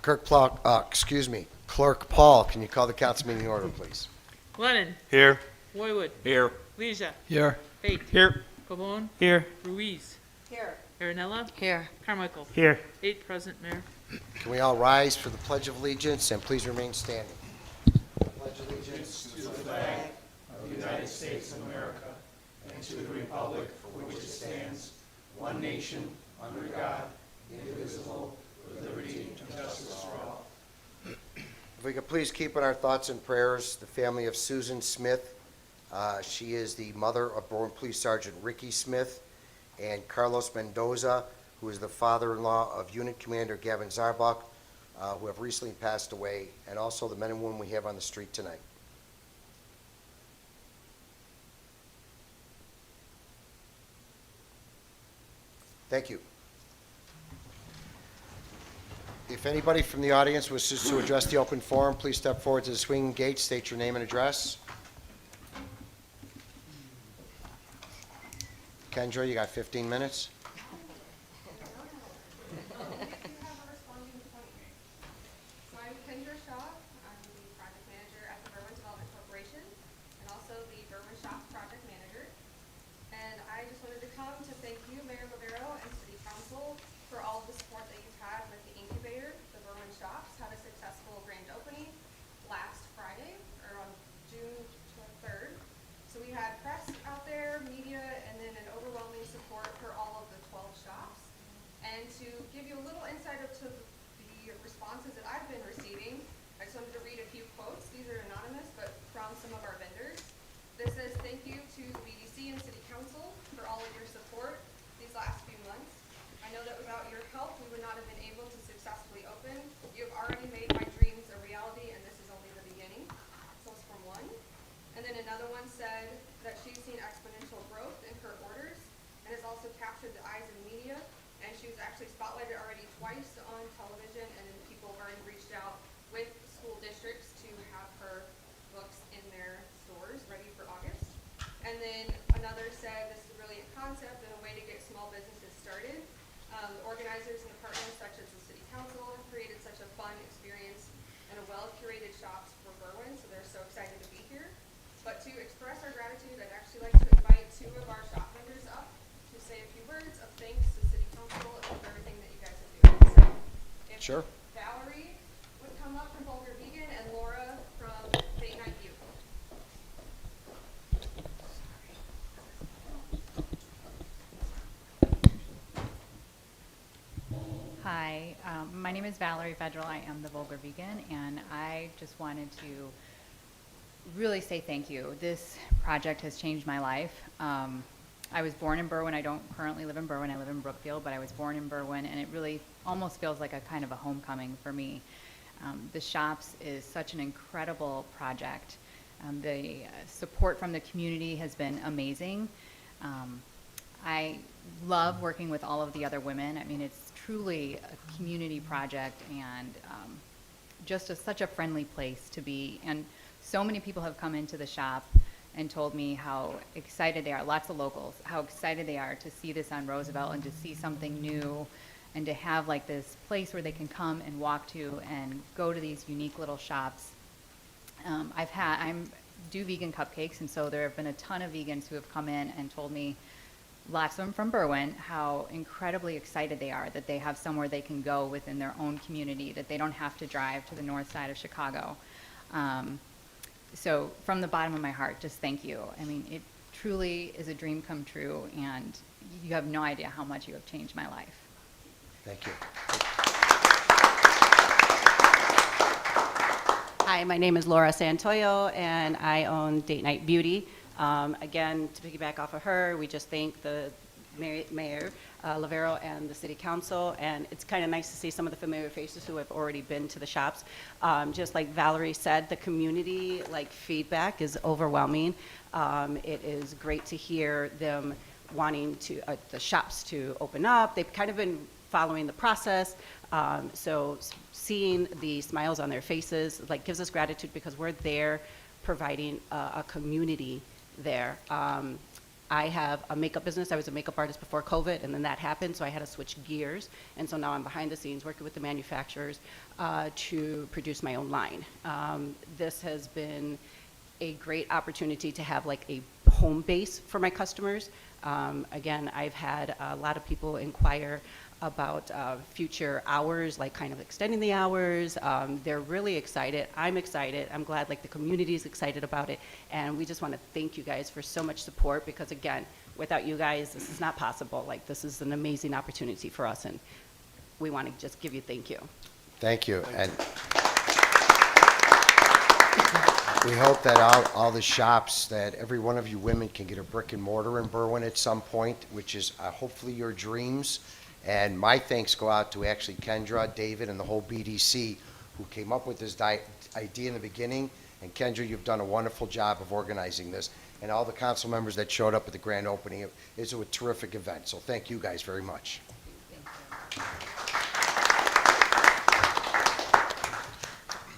Clerk Paul, can you call the council meeting order, please? Lennon. Here. Woywood. Here. Leisha. Here. Fate. Here. Pabon. Here. Ruiz. Here. Arenella. Here. Carmichael. Here. 8 present, Mayor. Can we all rise for the Pledge of Allegiance and please remain standing? Pledge allegiance to the flag of the United States of America and to the republic for which it stands, one nation, under God, indivisible, with liberty and justice for all. If we could please keep in our thoughts and prayers the family of Susan Smith. She is the mother of Berwyn Police Sergeant Ricky Smith, and Carlos Mendoza, who is the father-in-law of Unit Commander Gavin Zarbach, who have recently passed away, and also the men and women we have on the street tonight. Thank you. If anybody from the audience wishes to address the open forum, please step forward to the swinging gate, state your name and address. Kendra, you got 15 minutes. Sure. Valerie would come up from Vulgar Vegan and Laura from Date Night Vivo. Hi, my name is Valerie Federal. I am the Vulgar Vegan, and I just wanted to really say thank you. This project has changed my life. I was born in Berwyn. I don't currently live in Berwyn. I live in Brookfield, but I was born in Berwyn, and it really almost feels like a kind of a homecoming for me. The shops is such an incredible project. The support from the community has been amazing. I love working with all of the other women. I mean, it's truly a community project and just such a friendly place to be. And so many people have come into the shop and told me how excited they are, lots of locals, how excited they are to see this on Roosevelt and to see something new and to have like this place where they can come and walk to and go to these unique little shops. I do vegan cupcakes, and so there have been a ton of vegans who have come in and told me, lots of them from Berwyn, how incredibly excited they are that they have somewhere they can go within their own community, that they don't have to drive to the north side of Chicago. So from the bottom of my heart, just thank you. I mean, it truly is a dream come true, and you have no idea how much you have changed my life. Thank you. Hi, my name is Laura Santoyo, and I own Date Night Beauty. Again, to piggyback off of her, we just thank the Mayor Lavero and the City Council, and it's kind of nice to see some of the familiar faces who have already been to the shops. Just like Valerie said, the community feedback is overwhelming. It is great to hear them wanting to the shops to open up. They've kind of been following the process, so seeing the smiles on their faces gives us gratitude because we're there providing a community there. I have a makeup business. I was a makeup artist before COVID, and then that happened, so I had to switch gears. And so now I'm behind the scenes working with the manufacturers to produce my own line. This has been a great opportunity to have like a home base for my customers. Again, I've had a lot of people inquire about future hours, like kind of extending the hours. They're really excited. I'm excited. I'm glad like the community is excited about it. And we just want to thank you guys for so much support, because again, without you guys, this is not possible. Like, this is an amazing opportunity for us, and we want to just give you thank you. Thank you. And we hope that all the shops, that every one of you women can get a brick and mortar in Berwyn at some point, which is hopefully your dreams. And my thanks go out to actually Kendra, David, and the whole BDC who came up with this idea in the beginning. And Kendra, you've done a wonderful job of organizing this. And all the council members that showed up at the grand opening. It was a terrific event. So thank you guys very much.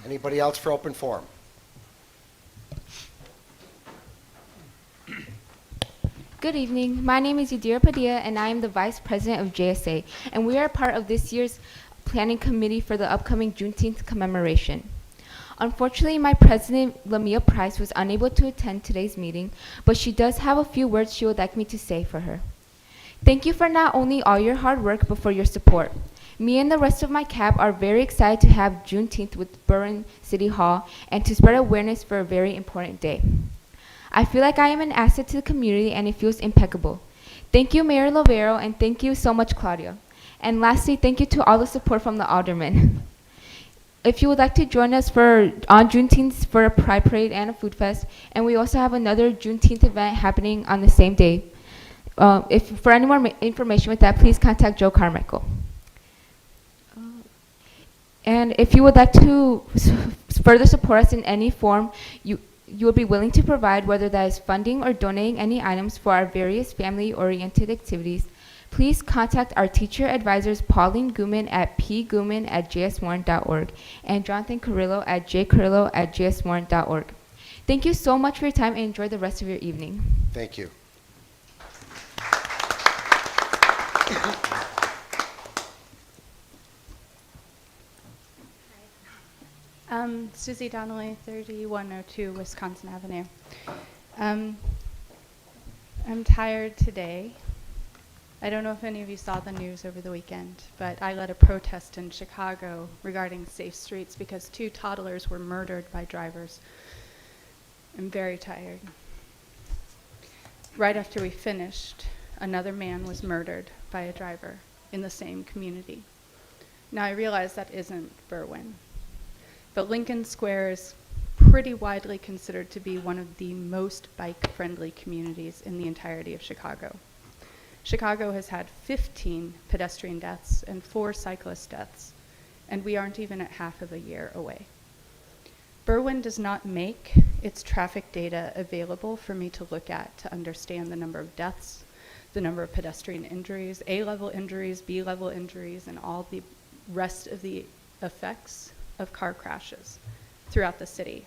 Anybody else for open forum? Good evening. My name is Yadira Padilla, and I am the Vice President of JSA, and we are part of this year's planning committee for the upcoming Juneteenth commemoration. Unfortunately, my president, Lamia Price, was unable to attend today's meeting, but she does have a few words she would like me to say for her. Thank you for not only all your hard work, but for your support. Me and the rest of my cab are very excited to have Juneteenth with Berwyn City Hall and to spread awareness for a very important day. I feel like I am an asset to the community, and it feels impeccable. Thank you, Mayor Lovero, and thank you so much, Claudia. And lastly, thank you to all the support from the aldermen. If you would like to join us on Juneteenth for a Pride Parade and a food fest, and we also have another Juneteenth event happening on the same day. For any more information with that, please contact Joe Carmichael. And if you would like to further support us in any form, you will be willing to provide, whether that is funding or donating any items for our various family-oriented activities, please contact our teacher advisors, Pauline Guman at pguman@jswarren.org and Jonathan Carrillo at jcarrillo@jswarren.org. Thank you so much for your time, and enjoy the rest of your evening. Thank you. Susie Donnelly, 3102 Wisconsin Avenue. I'm tired today. I don't know if any of you saw the news over the weekend, but I led a protest in Chicago regarding safe streets because 2 toddlers were murdered by drivers. I'm very tired. Right after we finished, another man was murdered by a driver in the same community. Now I realize that isn't Berwyn, but Lincoln Square is pretty widely considered to be one of the most bike-friendly communities in the entirety of Chicago. Chicago has had 15 pedestrian deaths and 4 cyclist deaths, and we aren't even at half of a year away. Berwyn does not make its traffic data available for me to look at to understand the number of deaths, the number of pedestrian injuries, A-level injuries, B-level injuries, and all the rest of the effects of car crashes throughout the city.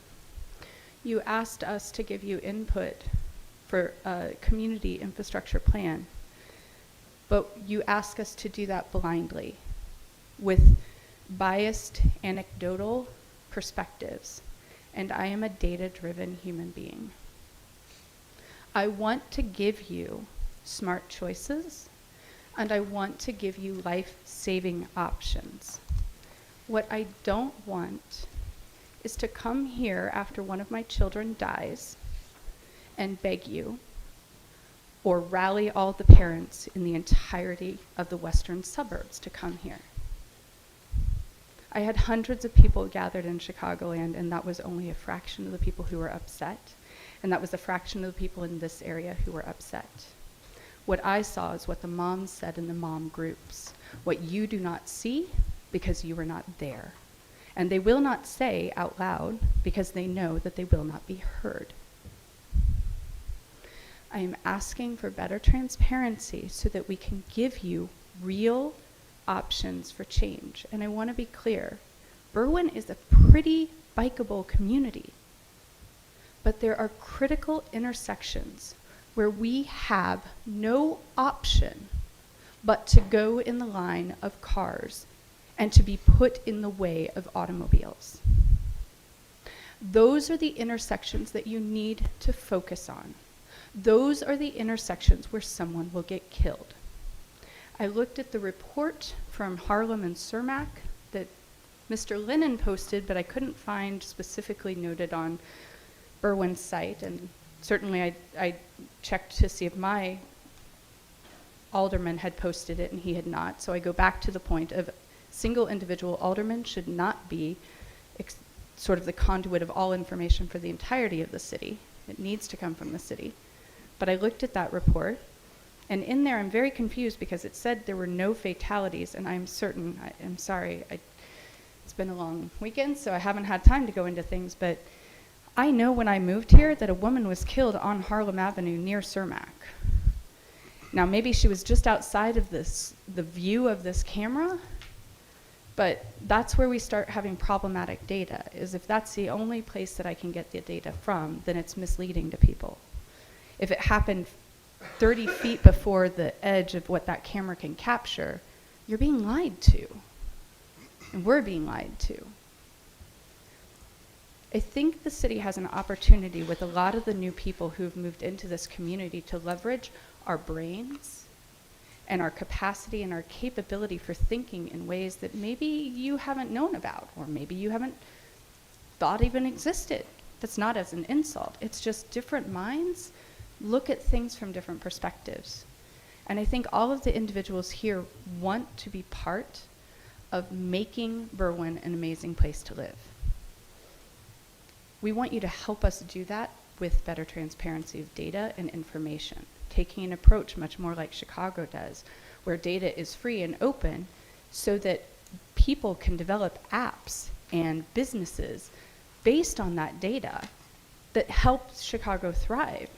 You asked us to give you input for a community infrastructure plan, but you ask us to do that blindly with biased anecdotal perspectives, and I am a data-driven human being. I want to give you smart choices, and I want to give you life-saving options. What I don't want is to come here after one of my children dies and beg you, or rally all the parents in the entirety of the western suburbs to come here. I had hundreds of people gathered in Chicagoland, and that was only a fraction of the people who were upset, and that was a fraction of the people in this area who were upset. What I saw is what the moms said in the mom groups, what you do not see because you were not there. And they will not say out loud because they know that they will not be heard. I am asking for better transparency so that we can give you real options for change. And I want to be clear, Berwyn is a pretty bikeable community, but there are critical intersections where we have no option but to go in the line of cars and to be put in the way of automobiles. Those are the intersections that you need to focus on. Those are the intersections where someone will get killed. I looked at the report from Harlem and Cermak that Mr. Lennon posted, but I couldn't find specifically noted on Berwyn's site, and certainly I checked to see if my alderman had posted it, and he had not. So I go back to the point of single individual alderman should not be sort of the conduit of all information for the entirety of the city. It needs to come from the city. But I looked at that report, and in there I'm very confused because it said there were no fatalities, and I'm certain, I'm sorry, it's been a long weekend, so I haven't had time to go into things, but I know when I moved here that a woman was killed on Harlem Avenue near Cermak. Now maybe she was just outside of the view of this camera, but that's where we start having problematic data, is if that's the only place that I can get the data from, then it's misleading to people. If it happened 30 feet before the edge of what that camera can capture, you're being lied to. And we're being lied to. I think the city has an opportunity with a lot of the new people who've moved into this community to leverage our brains and our capacity and our capability for thinking in ways that maybe you haven't known about, or maybe you haven't thought even existed. That's not as an insult. It's just different minds look at things from different perspectives. And I think all of the individuals here want to be part of making Berwyn an amazing place to live. We want you to help us do that with better transparency of data and information, taking an approach much more like Chicago does, where data is free and open so that people can develop apps and businesses based on that data that help Chicago thrive.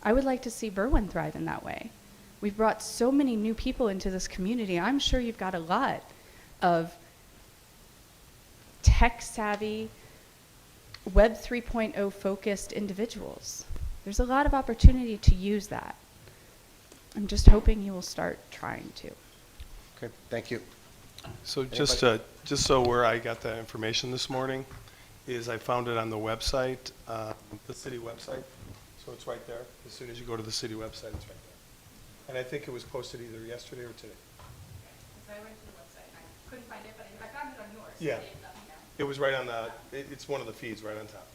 I would like to see Berwyn thrive in that way. We've brought so many new people into this community. I'm sure you've got a lot of tech-savvy, Web 3.0 focused individuals. There's a lot of opportunity to use that. I'm just hoping you will start trying to. Okay, thank you. So just so where I got that information this morning is I found it on the website, the city website. So it's right there. As soon as you go to the city website, it's right there. And I think it was posted either yesterday or today. I went to the website. I couldn't find it, but I found it on yours. Yeah. It was right on it's one of the feeds right on top.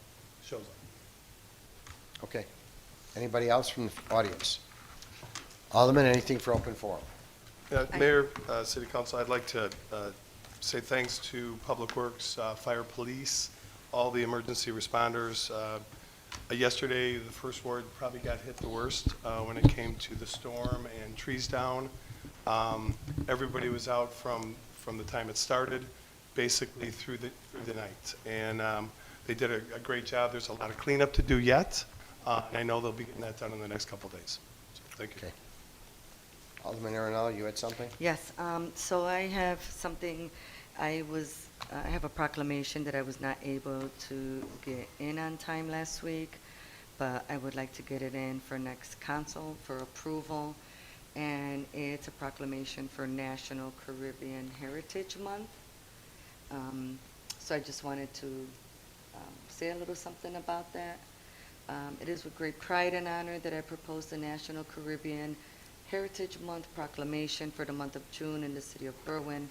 Shows up. Okay. Anybody else from the audience? Alderman, anything for open forum? Mayor, City Council, I'd like to say thanks to Public Works, Fire Police, all the emergency responders. Yesterday, the first ward probably got hit the worst when it came to the storm and trees down. Everybody was out from the time it started, basically through the night. And they did a great job. There's a lot of cleanup to do yet. And I know they'll be getting that done in the next couple of days. So, thank you. Okay. Alderman Arenal, you had something? Yes, so I have something, I have a proclamation that I was not able to get in on time last week, but I would like to get it in for next council for approval. And it's a proclamation for National Caribbean Heritage Month. So I just wanted to say a little something about that. It is with great pride and honor that I propose the National Caribbean Heritage Month proclamation for the month of June in the city of Berwyn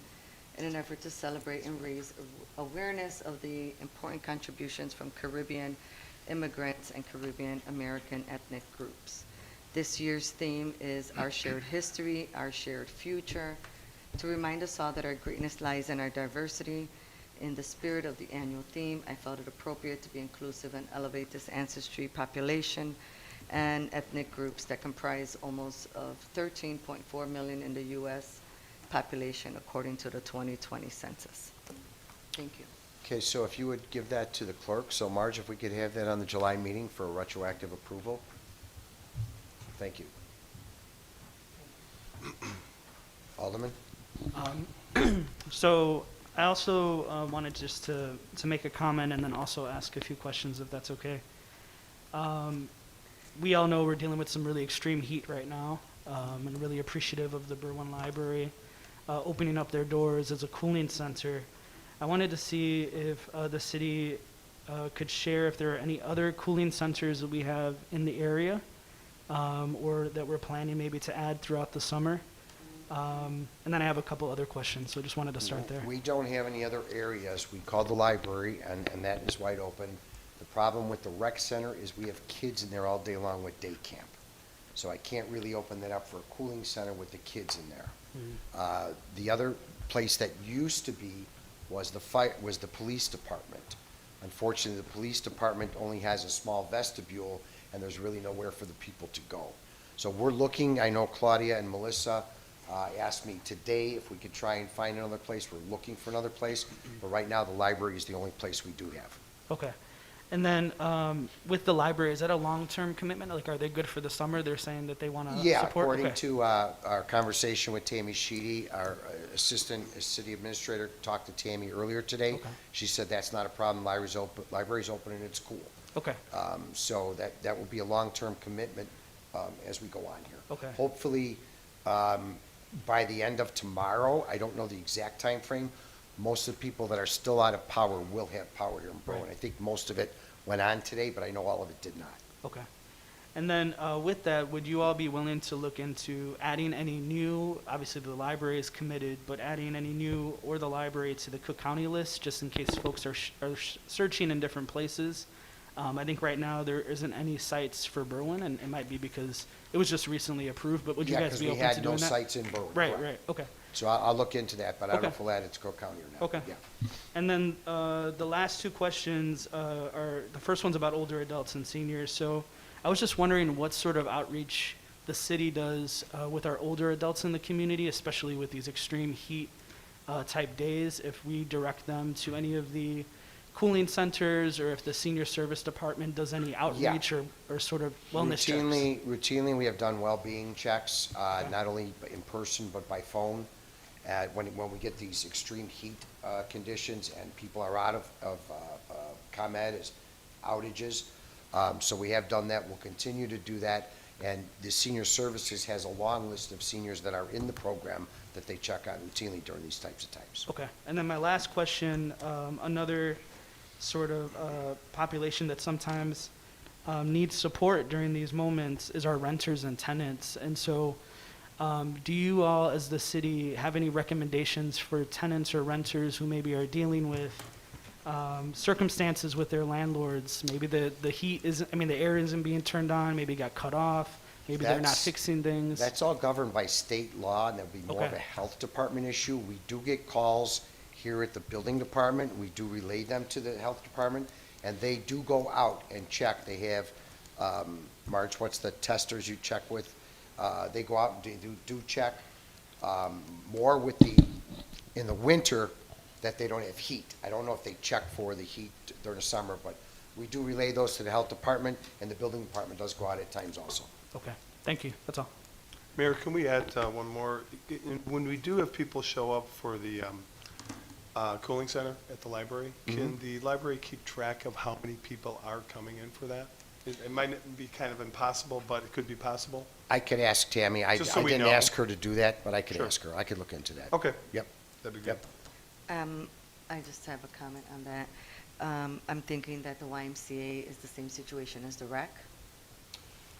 in an effort to celebrate and raise awareness of the important contributions from Caribbean immigrants and Caribbean American ethnic groups. This year's theme is Our Shared History, Our Shared Future, to remind us all that our greatness lies in our diversity. In the spirit of the annual theme, I felt it appropriate to be inclusive and elevate this ancestry population and ethnic groups that comprise almost of 13.4 million in the U.S. population according to the 2020 census. Thank you. Okay, so if you would give that to the clerk. So Marge, if we could have that on the July meeting for retroactive approval. Thank you. Alderman? So I also wanted just to make a comment and then also ask a few questions, if that's okay. we all know we're dealing with some really extreme heat right now, and really appreciative of the Berwyn Library opening up their doors as a cooling center. I wanted to see if the city could share if there are any other cooling centers that we have in the area, or that we're planning maybe to add throughout the summer. And then I have a couple other questions, so just wanted to start there. We don't have any other areas. We called the library, and that is wide open. The problem with the rec center is we have kids in there all day long with day camp. So I can't really open that up for a cooling center with the kids in there. The other place that used to be was the police department. Unfortunately, the police department only has a small vestibule, and there's really nowhere for the people to go. So we're looking, I know Claudia and Melissa asked me today if we could try and find another place. We're looking for another place, but right now the library is the only place we do have. Okay. And then with the library, is that a long-term commitment? Like, are they good for the summer? They're saying that they want to Yeah, support? according Okay. to our conversation with Tammy Sheedy, our assistant city administrator, talked to Tammy earlier today. Okay. She said that's not a problem. Library's open and it's cool. Okay. So that will be a long-term commitment as we go on here. Okay. Hopefully, by the end of tomorrow, I don't know the exact time frame. Most of the people that are still out of power will have power here in Berwyn. Right. I think most of it went on today, but I know all of it did not. Okay. And then with that, would you all be willing to look into adding any new, obviously the library is committed, but adding any new or the library to the Cook County list, just in case folks are searching in different places? I think right now there isn't any sites for Berwyn, and it might be because it was just recently approved, but would you guys be open to doing that? Yeah, because we had no sites in Berwyn. Right, correct. right, okay. So I'll look into that, but I don't know Okay. if we'll add it to Cook County or not. Okay. Yeah. And then the last two questions are, the first one's about older adults and seniors. So I was just wondering what sort of outreach the city does with our older adults in the community, especially with these extreme heat type days, if we direct them to any of the cooling centers, or if the senior service department does any outreach or sort of wellness checks. Routinely, we have done well-being checks, not only in person, but by phone. When we get these extreme heat conditions and people are out of ComEd as outages. So we have done that. We'll continue to do that. And the senior services has a long list of seniors that are in the program that they check on routinely during these types of times. Okay. And then my last question, another sort of population that sometimes needs support during these moments is our renters and tenants. And so do you all, as the city, have any recommendations for tenants or renters who maybe are dealing with circumstances with their landlords? Maybe the heat isn't, the air isn't being turned on, maybe it got cut off, maybe they're not fixing things. That's all governed by state law, and that would be more of a Okay. health department issue. We do get calls here at the building department. We do relay them to the health department, and they do go out and check. They have, Marge, what's the testers you check with? They go out and do check more with in the winter that they don't have heat. I don't know if they check for the heat during the summer, but we do relay those to the health department, and the building department does go out at times also. Okay, thank you, that's all. Mayor, can we add one more? When we do have people show up for the cooling center at the library, can the library keep track of how many people are coming in for that? It might be kind of impossible, but it could be possible. I could ask Tammy. I Just so we didn't know. ask her to do that, but I could Sure. ask her. I could look into that. Okay. Yep. That'd be good. Yep. I just have a comment on that. I'm thinking that the YMCA is the same situation as the rec.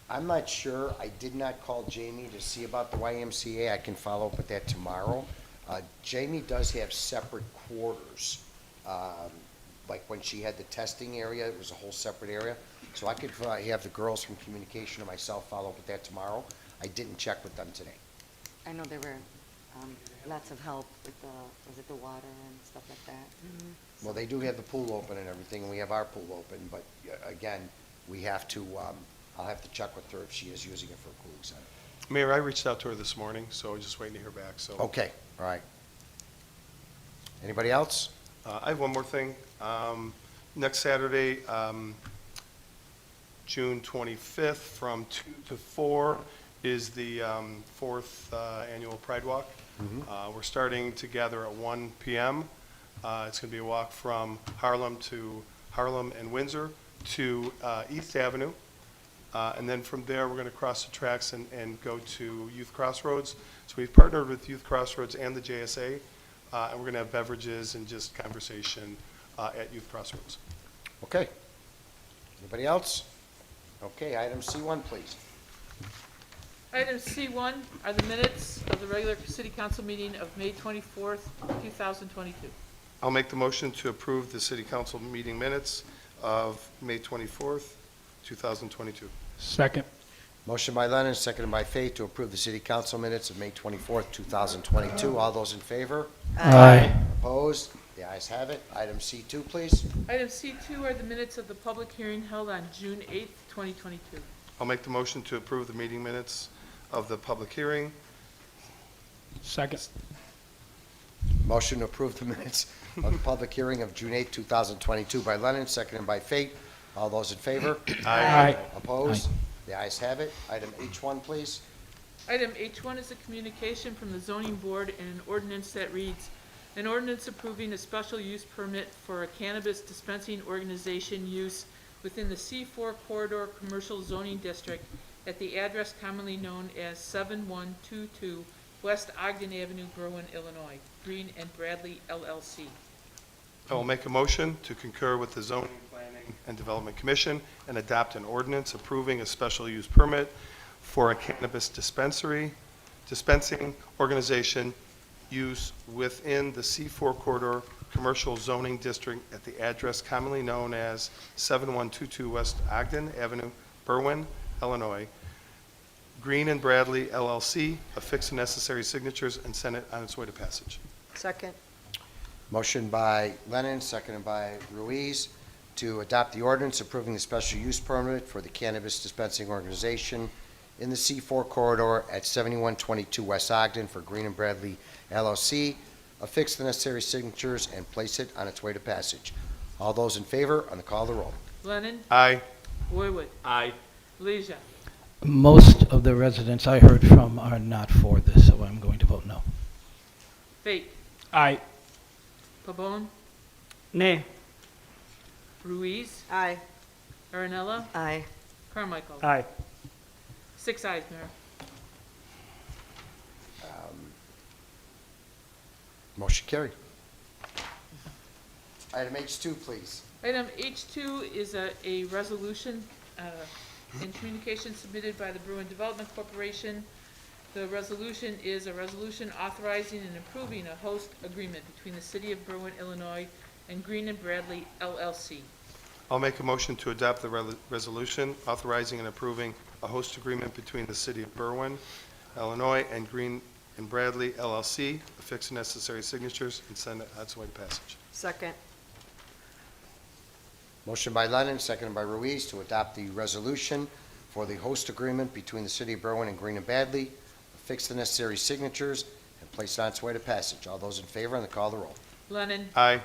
I'm not sure. I did not call Jamie to see about the YMCA. I can follow up with that tomorrow. Jamie does have separate quarters. Like when she had the testing area, it was a whole separate area. So I could have the girls from communication or myself follow up with that tomorrow. I didn't check with them today. I know there were lots of help with was it the water and stuff like that? Well, they do have the pool open and everything, and we have our pool open, but again, we have to, I'll have to check with her if she is using it for a cooling center. Mayor, I reached out to her this morning, so I'm just waiting to hear back, so. Okay, all right. Anybody else? I have one more thing. Next Saturday, June 25th, from 2 to 4 is the fourth annual Pride Walk. We're starting to gather at 1 p.m. It's going to be a walk from Harlem and Windsor to East Avenue. And then from there, we're going to cross the tracks and go to Youth Crossroads. So we've partnered with Youth Crossroads and the JSA, and we're going to have beverages and just conversation at Youth Crossroads. Okay. Anybody else? Okay, item C1, please. Item C1 are the minutes of the regular city council meeting of May 24th, 2022. I'll make the motion to approve the city council meeting minutes of May 24th, 2022. Second. Motion by Lennon, seconded by Fate to approve the city council minutes of May 24th, 2022. All those in favor? Aye. Opposed? The ayes have it. Item C2, please. Item C2 are the minutes of the public hearing held on June 8th, 2022. I'll make the motion to approve the meeting minutes of the public hearing. Second. Motion to approve the minutes of the public hearing of June 8, 2022 by Lennon, seconded by Fate. All those in favor? Aye. Opposed? The ayes have it. Item H1, please. Item H1 is a communication from the zoning board and an ordinance that reads, an ordinance approving a special use permit for a cannabis dispensing organization use within the C4 corridor commercial zoning district at the address commonly known as 7122 West Ogden Avenue, Berwyn, Illinois, Green and Bradley LLC. I will make a motion to concur with the Zoning, Planning, and Development Commission and adopt an ordinance approving a special use permit for a cannabis dispensing organization use within the C4 corridor commercial zoning district at the address commonly known as 7122 West Ogden Avenue, Berwyn, Illinois, Green and Bradley LLC, affix the necessary signatures and send it on its way to passage. Second. Motion by Lennon, seconded by Ruiz, to adopt the ordinance approving the special use permit for the cannabis dispensing organization in the C4 corridor at 7122 West Ogden for Green and Bradley LLC, affix the necessary signatures, and place it on its way to passage. All those in favor on the call of the roll. Lennon, Aye. Boywood, Aye. Leisure. Most of the residents I heard from are not for this, so I'm going to vote no. Fate, Aye. Pabon, Nay. Ruiz, Aye. Aranella, Aye. Carmichael. Aye. 6 ayes, Mayor. Motion carried. Item H2, please. Item H2 is a resolution in communication submitted by the Berwyn Development Corporation. The resolution is a resolution authorizing and approving a host agreement between the City of Berwyn, Illinois, and Green and Bradley LLC. I'll make a motion to adopt the resolution authorizing and approving a host agreement between the City of Berwyn, Illinois, and Green and Bradley LLC, affix the necessary signatures, and send it on its way to passage. Second. Motion by Lennon, seconded by Ruiz, to adopt the resolution for the host agreement between the City of Berwyn and Green and Bradley, affix the necessary signatures, and place it on its way to passage. All those in favor on the call of the roll. Lennon, Aye.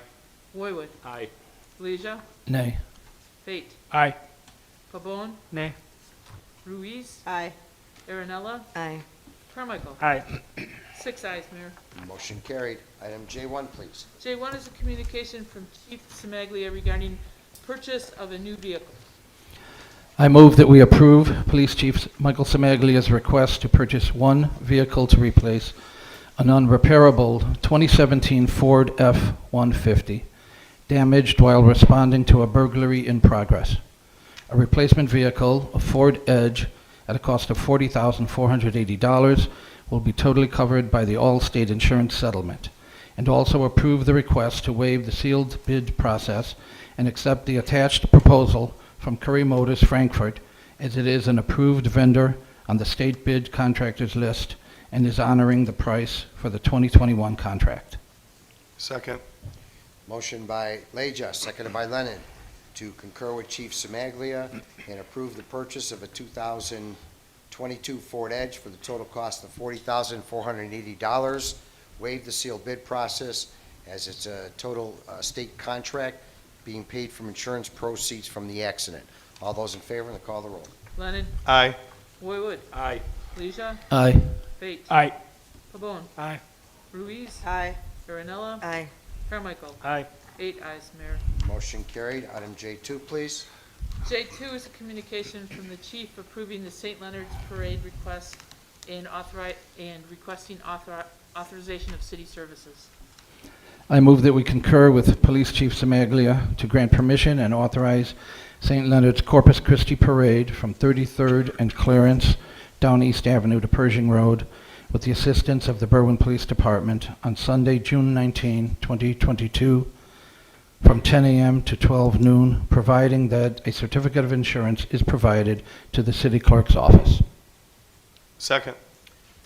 Boywood, Aye. Leisure, Nay. Fate, Aye. Pabon, Nay. Ruiz, Aye. Aranella, Aye. Carmichael. Aye. 6 ayes, Mayor. Motion carried. Item J1, please. J1 is a communication from Chief Semaglia regarding purchase of a new vehicle. I move that we approve Police Chief Michael Samaglia's request to purchase one vehicle to replace an unrepairable 2017 Ford F-150 damaged while responding to a burglary in progress. A replacement vehicle, a Ford Edge, at a cost of $40,480 will be totally covered by the all-state insurance settlement, and also approve the request to waive the sealed bid process and accept the attached proposal from Curry Motors Frankfurt, as it is an approved vendor on the state bid contractors list and is honoring the price for the 2021 contract. Second. Motion by Leja, seconded by Lennon, to concur with Chief Semaglia and approve the purchase of a 2022 Ford Edge for the total cost of $40,480. Waive the sealed bid process as it's a total state contract being paid from insurance proceeds from the accident. All those in favor, and the call of the roll. Lennon, Aye. Boywood, Aye. Leisure, Aye. Fate, Aye. Pabon, Aye. Ruiz, Aye. Aranella, Aye. Carmichael. Aye. 8 ayes, Mayor. Motion carried. Item J2, please. J2 is a communication from the chief approving the St. Leonard's Parade request and requesting authorization of city services. I move that we concur with Police Chief Semaglia to grant permission and authorize St. Leonard's Corpus Christi Parade from 33rd and Clarence down East Avenue to Pershing Road with the assistance of the Berwyn Police Department on Sunday, June 19, 2022, from 10 a.m. to 12 noon, providing that a certificate of insurance is provided to the city clerk's office. Second.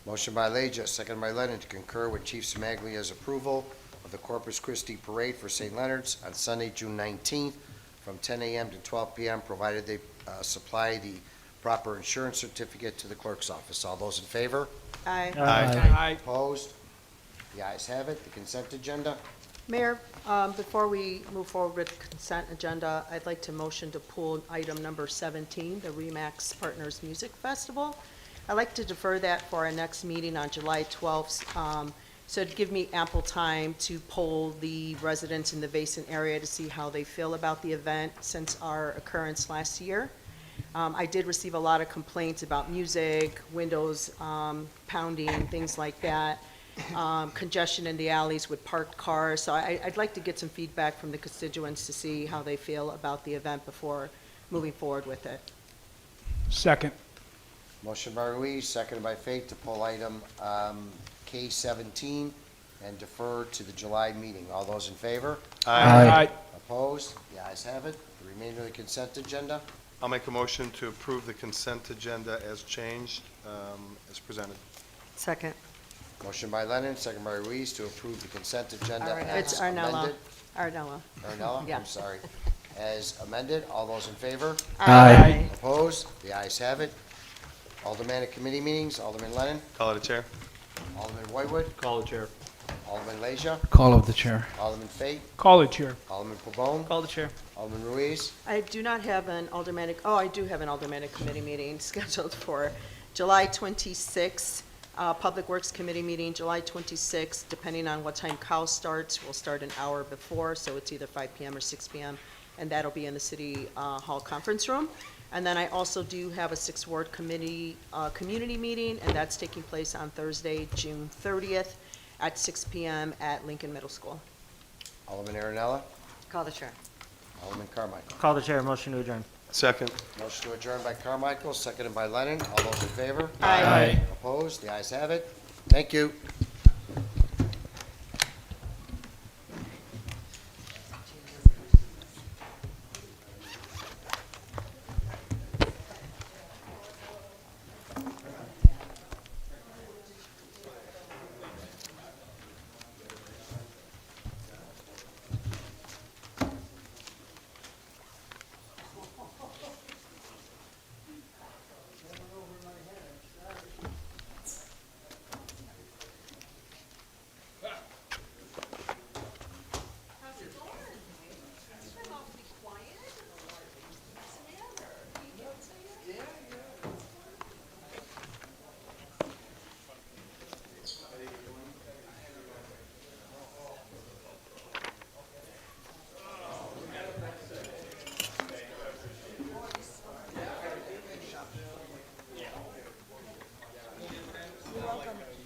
Motion by Leja, second by Lennon, to concur with Chief Smaglia's approval of the Corpus Christi Parade for St. Leonard's on Sunday, June 19th, from 10 a.m. to 12 p.m., provided they supply the proper insurance certificate to the clerk's office. All those in favor? Aye. Aye. Opposed? The ayes have it. The consent agenda. Mayor, before we move forward with consent agenda, I'd like to motion to pull item number 17, the Remax Partners Music Festival. I'd like to defer that for our next meeting on July 12th, so it'd give me ample time to poll the residents in the Basin area to see how they feel about the event since our occurrence last year. I did receive a lot of complaints about music, windows pounding, things like that, congestion in the alleys with parked cars. So I'd like to get some feedback from the constituents to see how they feel about the event before moving forward with it. Second. Motion by Ruiz, seconded by Faith, to pull item K17 and defer to the July meeting. All those in favor? Aye. Opposed? The ayes have it. The remainder of the consent agenda. I'll make a motion to approve the consent agenda as changed, as presented. Second. Motion by Lennon, second by Ruiz, to approve the consent agenda Arnella. as It's Arnella. amended. Arnella. Arnella, Yeah. I'm sorry. As amended. All those in favor? Aye. Opposed? The ayes have it. Aldermanic committee meetings. Alderman Lennon. Call it a chair. Alderman Whitewood. Call the chair. Alderman Leja. Call of the chair. Alderman Fate. Call the chair. Alderman Pabon. Call the chair. Alderman Ruiz. I do not have an aldermanic, I do have an aldermanic committee meeting scheduled for July 26th, Public Works Committee meeting, July 26th, depending on what time COW starts, we'll start an hour before, so it's either 5 p.m. or 6 p.m., and that'll be in the City Hall Conference Room. And then I also do have a 6th Ward Committee community meeting, and that's taking place on Thursday, June 30th, at 6 p.m. at Lincoln Middle School. Alderman Arenella. Call the chair. Alderman Carmichael. Call the chair. Motion to adjourn. Second. Motion to adjourn by Carmichael, seconded by Lennon. All those in favor? Aye. Opposed? The ayes have it. Thank you. You're welcome.